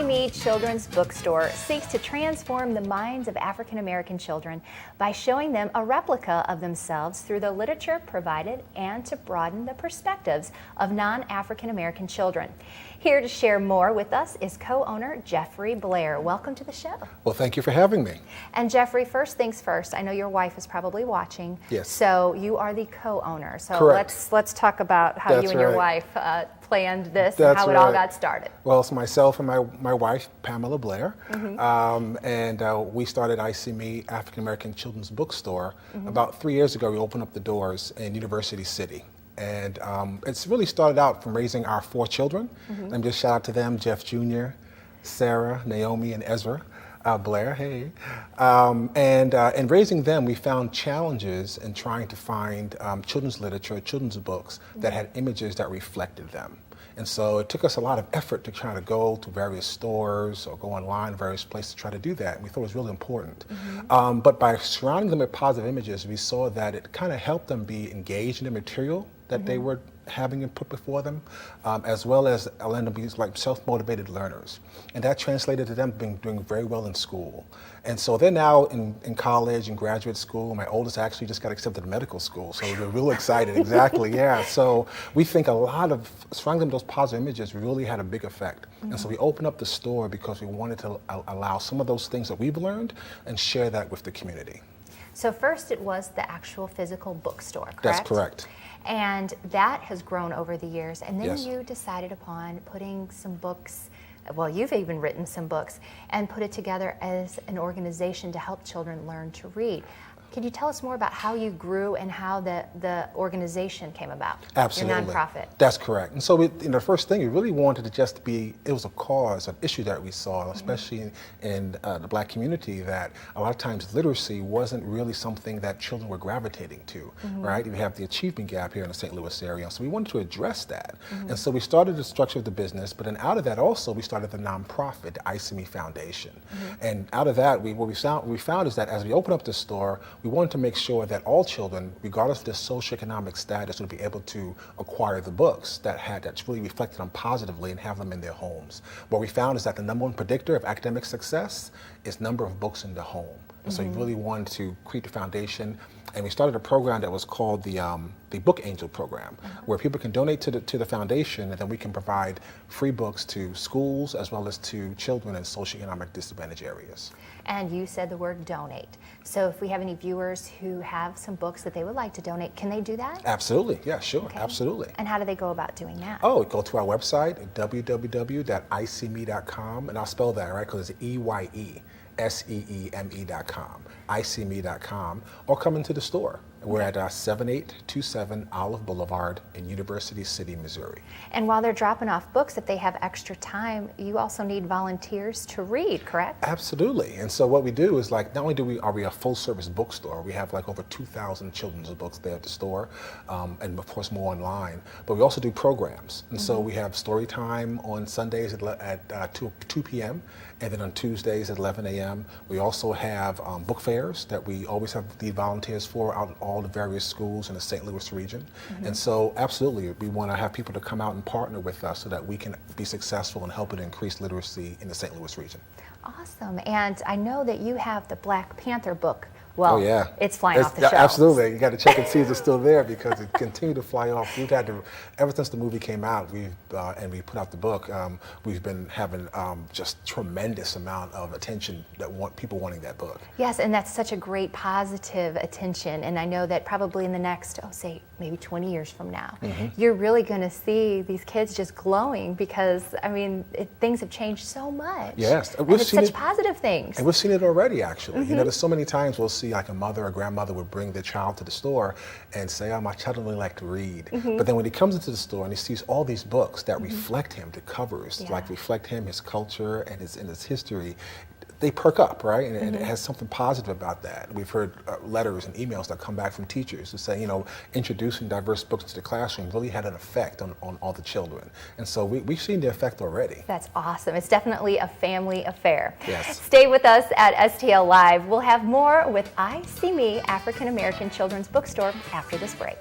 EyeSeeMe Children's Bookstore seeks to transform the minds of African American children by showing them a replica of themselves through the literature provided and to broaden the perspectives of non-African American children. Here to share more with us is co-owner Jeffrey Blair. Welcome to the show. Well, thank you for having me. And Jeffrey, first things first, I know your wife is probably watching. Yes. So you are the co-owner. So Correct. let's talk about how That's you and your right. wife planned this That's and how it all right. got started. Well, it's myself and my wife, Pamela Blair, and we started EyeSeeMe African American Children's Bookstore about 3 years ago. We opened up the doors in University City. And it's really started out from raising our 4 children. Let me just shout out to them, Jeff Jr., Sarah, Naomi, and Ezra. Blair, hey. And raising them, we found challenges in trying to find children's literature, children's books that had images that reflected them. And so it took us a lot of effort to try to go to various stores or go online, various places to try to do that. And we thought it was really important. But by surrounding them with positive images, we saw that it kind of helped them be engaged in the material that they were having put before them, as well as allowing them to be like self-motivated learners. And that translated to them doing very well in school. And so they're now in college and graduate school. My oldest actually just got accepted to medical school, so we're real excited. Exactly, yeah. So we think a lot of surrounding them with those positive images really had a big effect. And so we opened up the store because we wanted to allow some of those things that we've learned and share that with the community. So first it was the actual physical bookstore, correct? That's correct. And that has grown over the years. And then Yes. you decided upon putting some books, well, you've even written some books, and put it together as an organization to help children learn to read. Can you tell us more about how you grew and how the organization came about? Absolutely. Your nonprofit. That's correct. And so the first thing, we really wanted to just be, it was a cause, an issue that we saw, especially in the Black community, that a lot of times literacy wasn't really something that children were gravitating to, right? We have the achievement gap here in the St. Louis area, so we wanted to address that. And so we started the structure of the business, but then out of that also, we started the nonprofit, the EyeSeeMe Foundation. And out of that, what we found is that as we opened up the store, we wanted to make sure that all children, regardless of their socioeconomic status, would be able to acquire the books that's really reflected them positively and have them in their homes. What we found is that the number one predictor of academic success is number of books in the home. And so we really wanted to create the foundation, and we started a program that was called the Book Angel program, where people can donate to the foundation, and then we can provide free books to schools as well as to children in socioeconomic disadvantaged areas. And you said the word donate. So if we have any viewers who have some books that they would like to donate, can they do that? Absolutely, yeah, sure, Okay. absolutely. And how do they go about doing that? Oh, go to our website, www.eyeseeme.com, and I'll spell that, right, because it's EYESEEME.com, EyeSeeMe.com, or come into the store. We're at 7827 Olive Blvd in University City, Missouri. And while they're dropping off books, if they have extra time, you also need volunteers to read, correct? Absolutely. And so what we do is, like, not only are we a full-service bookstore, we have like over 2,000 children's books there at the store, and of course more online, but we also do programs. And so we have story time on Sundays at 2 p.m., and then on Tuesdays at 11 a.m. We also have book fairs that we always have the volunteers for out in all the various schools in the St. Louis region. And so absolutely, we want to have people to come out and partner with us so that we can be successful in helping increase literacy in the St. Louis region. Awesome. And I know that you have the Black Panther book. Well, Oh yeah, it's flying off the shelves. Absolutely, you got to check and see if it's still there because it continued to fly off. We've had to, ever since the movie came out, and we put out the book, we've been having just tremendous amount of attention people wanting that book. Yes, and that's such a great positive attention. And I know that probably in the next, say, maybe 20 years from now, you're really going to see these kids just glowing because, I mean, things have changed so much. Yes, and it's such positive things. And we've seen it already, actually. You know, there's so many times we'll see like a mother or grandmother would bring their child to the store and say, oh, my child doesn't really like to read. But then when he comes into the store and he sees all these books that reflect him, the covers, like reflect him, his culture and his history, they perk up, right? And it has something positive about that. We've heard letters and emails that come back from teachers who say, you know, introducing diverse books to the classroom really had an effect on all the children. And so we've seen the effect already. That's awesome. It's definitely a family affair. Yes. Stay with us at STL Live. We'll have more with EyeSeeMe African American Children's Bookstore after this break.